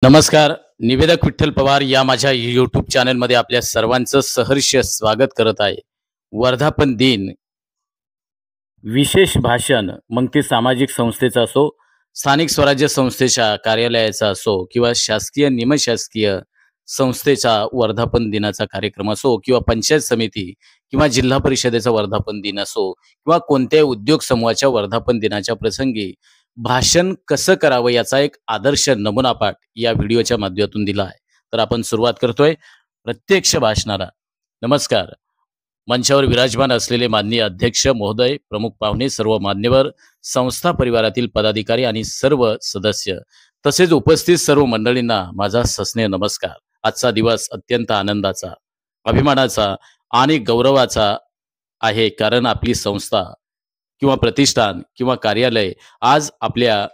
नमस्कार. निवेदक विठ्ठल पवार या माझ्या यूट्यूब चॅनलमध्ये आपल्या सर्वांचं सहर्ष स्वागत करत आहे. वर्धापन दिन विशेष भाषण मग ते सामाजिक संस्थेचा असो, स्थानिक स्वराज्य संस्थेच्या कार्यालयाचा असो किंवा शासकीय निमशासकीय संस्थेचा वर्धापन दिनाचा कार्यक्रम असो किंवा पंचायत समिती किंवा जिल्हा परिषदेचा वर्धापन दिन असो किंवा कोणत्याही उद्योग समूहाच्या वर्धापन दिनाच्या प्रसंगी भाषण कसं करावं याचा एक आदर्श नमुना पाठ या व्हिडिओच्या माध्यमातून दिला आहे. तर आपण सुरुवात करतोय प्रत्यक्ष भाषणाला. नमस्कार. मंचावर विराजमान असलेले माननीय अध्यक्ष महोदय, प्रमुख पाहुणे, सर्व मान्यवर, संस्था परिवारातील पदाधिकारी आणि सर्व सदस्य तसेच उपस्थित सर्व मंडळींना माझा सस्नेह नमस्कार. आजचा दिवस अत्यंत आनंदाचा, अभिमानाचा आणि गौरवाचा आहे, कारण आपली संस्था किंवा प्रतिष्ठान किंवा कार्यालय आज आपल्या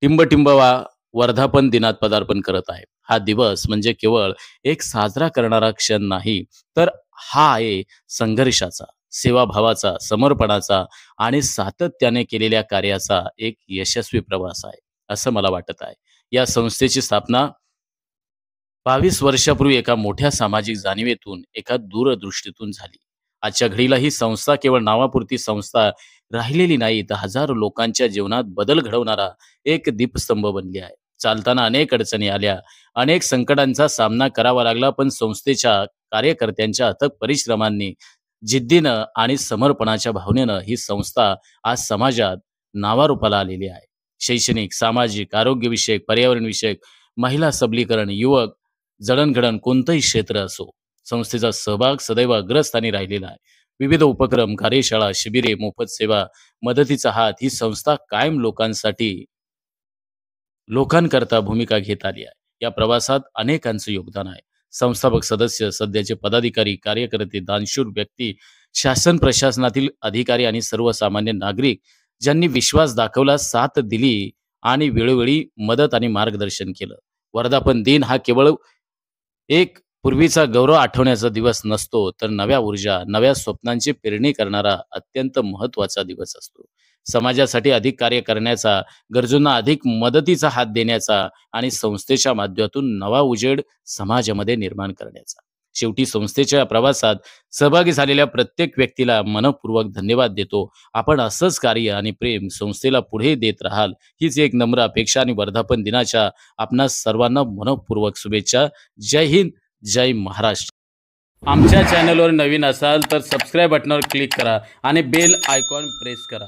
टिंबटिंबवा वर्धापन दिनात पदार्पण करत आहे. हा दिवस म्हणजे केवळ एक साजरा करणारा क्षण नाही, तर हा आहे संघर्षाचा, सेवाभावाचा, समर्पणाचा आणि सातत्याने केलेल्या कार्याचा एक यशस्वी प्रवास आहे, असं मला वाटत आहे. या संस्थेची स्थापना 22 वर्षापूर्वी एका मोठ्या सामाजिक जाणीवेतून, एका दूरदृष्टीतून झाली. आजच्या घडीला ही संस्था केवळ नावापुरती संस्था राहिलेली नाही, तर हजारो लोकांच्या जीवनात बदल घडवणारा एक दीपस्तंभ बनली आहे. चालताना अनेक अडचणी आल्या, अनेक संकटांचा सामना करावा लागला, पण संस्थेच्या कार्यकर्त्यांच्या अथक परिश्रमांनी, जिद्दीनं आणि समर्पणाच्या भावनेनं ही संस्था आज समाजात नावारूपाला आलेली आहे. शैक्षणिक, सामाजिक, आरोग्यविषयक, पर्यावरणविषयक, महिला सबलीकरण, युवक जडणघडण कोणतंही क्षेत्र असो, संस्थेचा सहभाग सदैव अग्रस्थानी राहिलेला आहे. विविध उपक्रम, कार्यशाळा, शिबिरे, मोफत सेवा, मदतीचा हात, ही संस्था कायम लोकांकरता भूमिका घेत आली आहे. या प्रवासात अनेकांचं योगदान आहे. संस्थापक सदस्य, सध्याचे पदाधिकारी, कार्यकर्ते, दानशूर व्यक्ती, शासन प्रशासनातील अधिकारी आणि सर्वसामान्य नागरिक ज्यांनी विश्वास दाखवला, साथ दिली आणि वेळोवेळी मदत आणि मार्गदर्शन केलं. वर्धापन दिन हा केवळ एक पूर्वीचा गौरव आठवण्याचा दिवस नसतो, तर नव्या ऊर्जा, नव्या स्वप्नांची पेरणी करणारा अत्यंत महत्त्वाचा दिवस असतो. समाजासाठी अधिक कार्य करण्याचा, गरजूंना अधिक मदतीचा हात देण्याचा आणि संस्थेच्या माध्यमातून नवा उजेड समाजामध्ये निर्माण करण्याचा. शेवटी संस्थेच्या प्रवासात सहभागी झालेल्या प्रत्येक व्यक्तीला मनपूर्वक धन्यवाद देतो. आपण असंच कार्य आणि प्रेम संस्थेला पुढे देत राहाल, हीच एक नम्र अपेक्षा आणि वर्धापन दिनाच्या आपणा सर्वांना मनपूर्वक शुभेच्छा. जय हिंद, जय महाराष्ट्र. आमच्या चॅनलवर नवीन असाल तर सबस्क्राईब बटनावर क्लिक करा आणि बेल आयकॉन प्रेस करा.